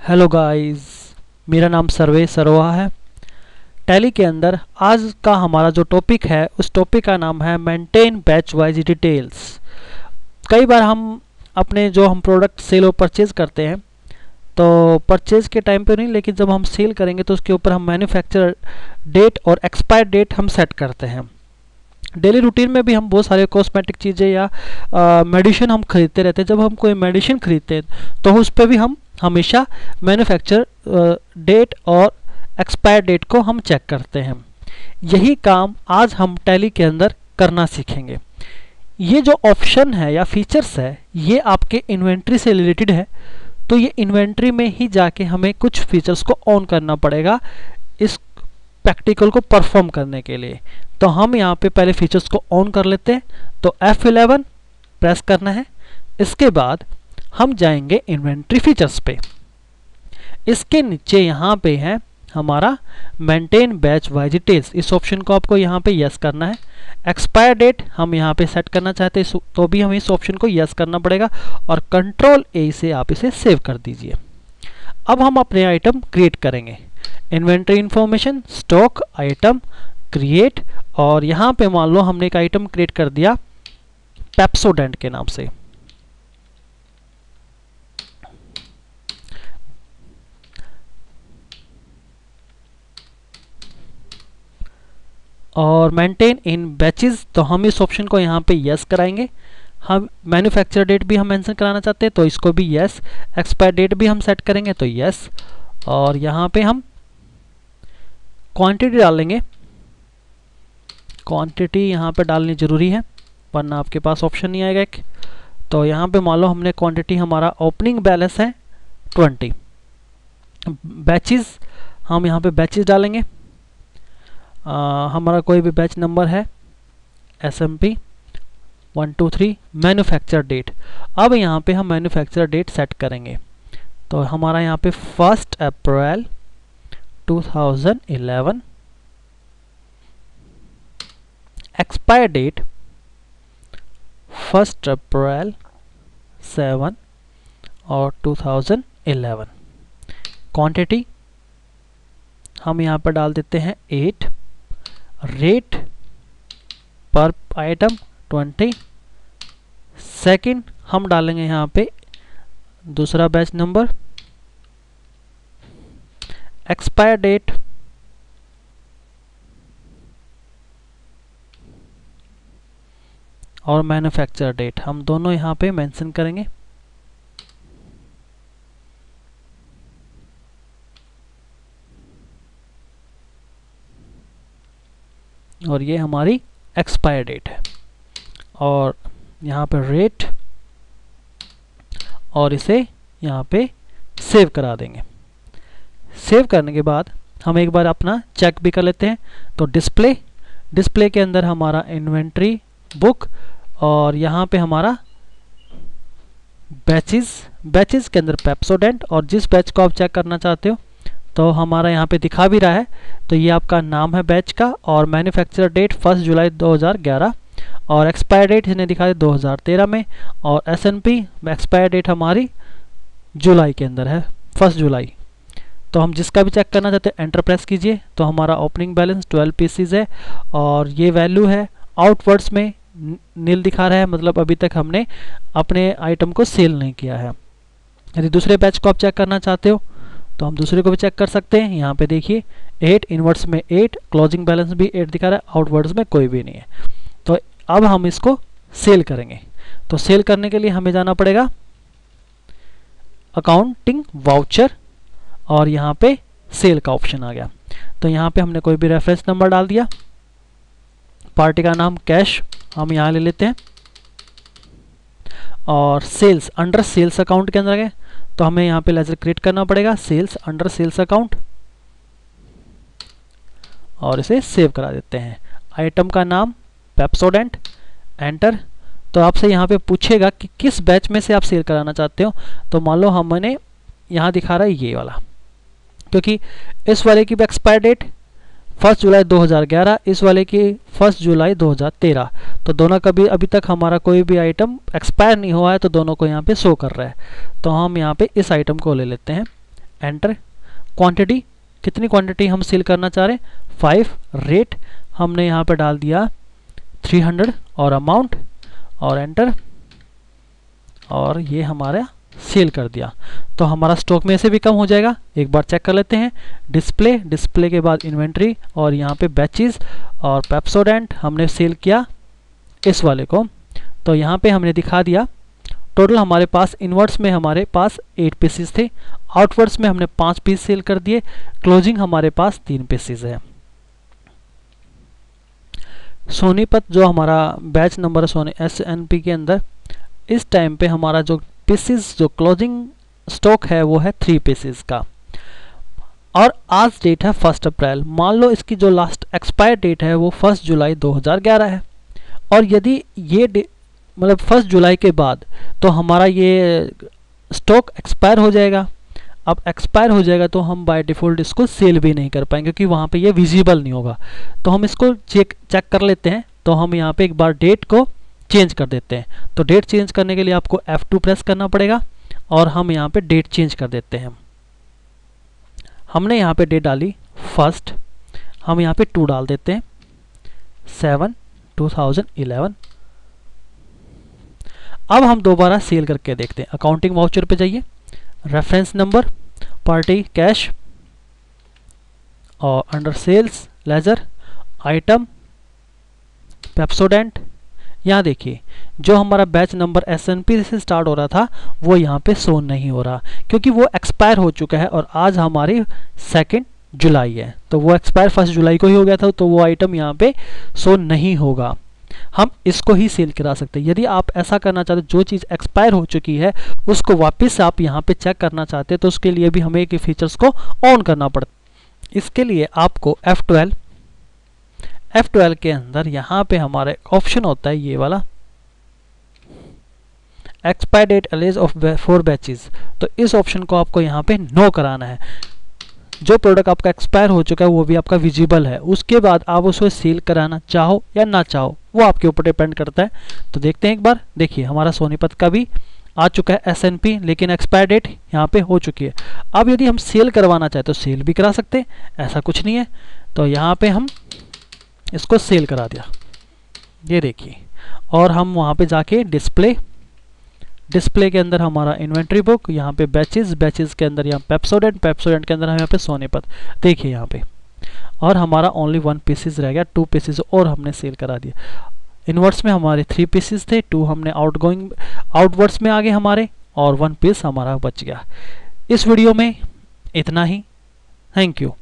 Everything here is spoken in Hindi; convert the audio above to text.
हेलो गाइस, मेरा नाम सर्वेश सरोहा है। टैली के अंदर आज का हमारा जो टॉपिक है उस टॉपिक का नाम है मेंटेन बैच वाइज डिटेल्स। कई बार हम अपने जो हम प्रोडक्ट सेल और परचेज करते हैं तो परचेज के टाइम पे नहीं, लेकिन जब हम सेल करेंगे तो उसके ऊपर हम मैन्युफैक्चर डेट और एक्सपायर डेट हम सेट करते हैं। डेली रूटीन में भी हम बहुत सारे कॉस्मेटिक चीज़ें या मेडिसिन हम खरीदते रहते हैं। जब हम कोई मेडिसिन खरीदते हैं तो उस पर भी हम हमेशा मैन्युफैक्चर डेट और एक्सपायर डेट को हम चेक करते हैं। यही काम आज हम टैली के अंदर करना सीखेंगे। ये जो ऑप्शन है या फीचर्स है ये आपके इन्वेंट्री से रिलेटेड है, तो ये इन्वेंट्री में ही जाके हमें कुछ फीचर्स को ऑन करना पड़ेगा इस प्रैक्टिकल को परफॉर्म करने के लिए। तो हम यहाँ पे पहले फीचर्स को ऑन कर लेते हैं। तो F11 प्रेस करना है। इसके बाद हम जाएंगे इन्वेंट्री फीचर्स पे। इसके नीचे यहाँ पे है हमारा मेंटेन बैच वाइज डिटेल्स। इस ऑप्शन को आपको यहाँ पे यस करना है। एक्सपायर डेट हम यहाँ पे सेट करना चाहते हैं तो भी हमें इस ऑप्शन को यस करना पड़ेगा और कंट्रोल A से आप इसे सेव कर दीजिए। अब हम अपने आइटम क्रिएट करेंगे। Inventory information, stock, item, create, और यहाँ पे मान लो हमने एक आइटम क्रिएट कर दिया पेप्सोडेंट के नाम से। और मेंटेन इन बैचेस, तो हम इस ऑप्शन को यहाँ पे यस कराएंगे। हम मैन्युफैक्चर डेट भी हम मेंशन कराना चाहते हैं तो इसको भी यस। एक्सपायर डेट भी हम सेट करेंगे तो यस। और यहाँ पे हम क्वांटिटी डालेंगे। क्वांटिटी यहाँ पे डालनी ज़रूरी है वरना आपके पास ऑप्शन नहीं आएगा एक। तो यहाँ पे मान लो हमने क्वांटिटी, हमारा ओपनिंग बैलेंस है 20। बैचेस, हम यहाँ पे बैचेस डालेंगे। हमारा कोई भी बैच नंबर है SMP 1 2 3। मैन्युफैक्चर डेट, अब यहाँ पे हम मैन्युफैक्चर डेट सेट करेंगे। तो हमारा यहाँ पे 1 अप्रैल 2011। एक्सपायर डेट 1 अप्रैल 7 और 2011। क्वांटिटी हम यहाँ पर डाल देते हैं 8। रेट पर आइटम 20। सेकंड हम डालेंगे यहाँ पे दूसरा बैच नंबर। एक्सपायर डेट और मैन्युफैक्चर डेट हम दोनों यहाँ पे मेंशन करेंगे। और ये हमारी एक्सपायर डेट है। और यहाँ पे रेट, और इसे यहाँ पे सेव करा देंगे। सेव करने के बाद हम एक बार अपना चेक भी कर लेते हैं। तो डिस्प्ले के अंदर हमारा इन्वेंट्री बुक, और यहाँ पे हमारा बैचेस के अंदर पेप्सोडेंट, और जिस बैच को आप चेक करना चाहते हो तो हमारा यहाँ पे दिखा भी रहा है। तो ये आपका नाम है बैच का, और मैन्युफैक्चर डेट 1 जुलाई 2011, और एक्सपायर डेट इसने दिखा है 2013 में, और SMP एक्सपायर डेट हमारी जुलाई के अंदर है 1 जुलाई। तो हम जिसका भी चेक करना चाहते हैं एंटर प्रेस कीजिए। तो हमारा ओपनिंग बैलेंस 12 पीसीज है, और ये वैल्यू है आउटवर्ड्स में नील दिखा रहा है, मतलब अभी तक हमने अपने आइटम को सेल नहीं किया है। यदि दूसरे बैच को आप चेक करना चाहते हो तो हम दूसरे को भी चेक कर सकते हैं। यहाँ पे देखिए 8, इनवर्ड्स में 8, क्लोजिंग बैलेंस भी 8 दिखा रहा है, आउटवर्ड्स में कोई भी नहीं है। तो अब हम इसको सेल करेंगे। तो सेल करने के लिए हमें जाना पड़ेगा अकाउंटिंग वाउचर, और यहाँ पे सेल का ऑप्शन आ गया। तो यहाँ पे हमने कोई भी रेफरेंस नंबर डाल दिया। पार्टी का नाम कैश हम यहाँ ले लेते हैं, और सेल्स अंडर सेल्स अकाउंट के अंदर गए तो हमें यहाँ पे लेजर क्रिएट करना पड़ेगा सेल्स अंडर सेल्स अकाउंट, और इसे सेव करा देते हैं। आइटम का नाम पेप्सोडेंट, एंटर। तो आपसे यहाँ पे पूछेगा कि किस बैच में से आप सेल कराना चाहते हो। तो मान लो हमने यहाँ दिखा रहा है ये वाला, क्योंकि इस वाले की एक्सपायर डेट 1 जुलाई 2011, इस वाले की 1 जुलाई 2013। तो दोनों का भी अभी तक हमारा कोई भी आइटम एक्सपायर नहीं हुआ है, तो दोनों को यहाँ पे शो कर रहा है। तो हम यहाँ पे इस आइटम को ले लेते हैं एंटर। क्वांटिटी, कितनी क्वांटिटी हम सेल करना चाह रहे हैं 5। रेट हमने यहाँ पे डाल दिया 300 और अमाउंट और एंटर, और ये हमारा सेल कर दिया। तो हमारा स्टॉक में से भी कम हो जाएगा। एक बार चेक कर लेते हैं। डिस्प्ले, डिस्प्ले के बाद इन्वेंट्री और यहाँ पे बैचेस और पेप्सोडेंट हमने सेल किया इस वाले को, तो यहाँ पे हमने दिखा दिया। टोटल हमारे पास इनवर्ड्स में हमारे पास 8 पीसेस थे, आउटवर्ड्स में हमने 5 पीस सेल कर दिए, क्लोजिंग हमारे पास 3 पीसेस है। सोनीपत जो हमारा बैच नंबर सोनी SNP के अंदर इस टाइम पे हमारा जो पीसेस जो क्लोजिंग स्टॉक है वो है 3 पीसेस का, और आज डेट है 1 अप्रैल। मान लो इसकी जो लास्ट एक्सपायर डेट है वो 1 जुलाई 2011 है, और यदि ये मतलब 1 जुलाई के बाद तो हमारा ये स्टॉक एक्सपायर हो जाएगा। अब एक्सपायर हो जाएगा तो हम बाय डिफ़ॉल्ट इसको सेल भी नहीं कर पाएंगे क्योंकि वहाँ पे ये विजिबल नहीं होगा। तो हम इसको चेक कर लेते हैं। तो हम यहाँ पे एक बार डेट को चेंज कर देते हैं। तो डेट चेंज करने के लिए आपको F2 प्रेस करना पड़ेगा और हम यहाँ पे डेट चेंज कर देते हैं। हमने यहाँ पे डेट डाली 1, हम यहाँ पे 2 डाल देते हैं 7/2011। अब हम दोबारा सेल करके देखते हैं। अकाउंटिंग वाउचर पे जाइए, रेफरेंस नंबर, पार्टी कैश और under sales ledger item Pepsodent. यहाँ देखिए जो हमारा बैच नंबर SNP से स्टार्ट हो रहा था वो यहाँ पे शो नहीं हो रहा क्योंकि वो एक्सपायर हो चुका है और आज हमारी 2 जुलाई है, तो वो एक्सपायर 1 जुलाई को ही हो गया था, तो वो आइटम यहाँ पे शो नहीं होगा। हम इसको ही सेल करा सकते हैं। यदि आप ऐसा करना चाहते जो चीज़ एक्सपायर हो चुकी है उसको वापस आप यहाँ पे चेक करना चाहते हैं तो उसके लिए भी हमें एक फीचर्स को ऑन करना पड़ता है। इसके लिए आपको F12 के अंदर यहाँ पे हमारा ऑप्शन होता है ये वाला एक्सपायर डेट एलेज ऑफ 4 बैचेस। तो इस ऑप्शन को आपको यहाँ पे नो कराना है। जो प्रोडक्ट आपका एक्सपायर हो चुका है वो भी आपका विजिबल है, उसके बाद आप उसको सेल कराना चाहो या ना चाहो वो आपके ऊपर डिपेंड करता है। तो देखते हैं एक बार। देखिए हमारा सोनीपत का भी आ चुका है SNP, लेकिन एक्सपायर डेट यहाँ पे हो चुकी है। अब यदि हम सेल करवाना चाहे तो सेल भी करा सकते हैं, ऐसा कुछ नहीं है। तो यहाँ पे हम इसको सेल करा दिया, ये देखिए। और हम वहाँ पे जाके डिस्प्ले के अंदर हमारा इन्वेंट्री बुक, यहाँ पे बैचेस के अंदर यहाँ पेप्सोडेंट के अंदर हम यहाँ पे सोनीपत, देखिए यहाँ पे। और हमारा ओनली 1 पीसेस रह गया, 2 पीसेस और हमने सेल करा दिया। इनवर्ड्स में हमारे 3 पीसेस थे, 2 हमने आउटवर्ड्स में आ गए हमारे, और 1 पीस हमारा बच गया। इस वीडियो में इतना ही। Thank you.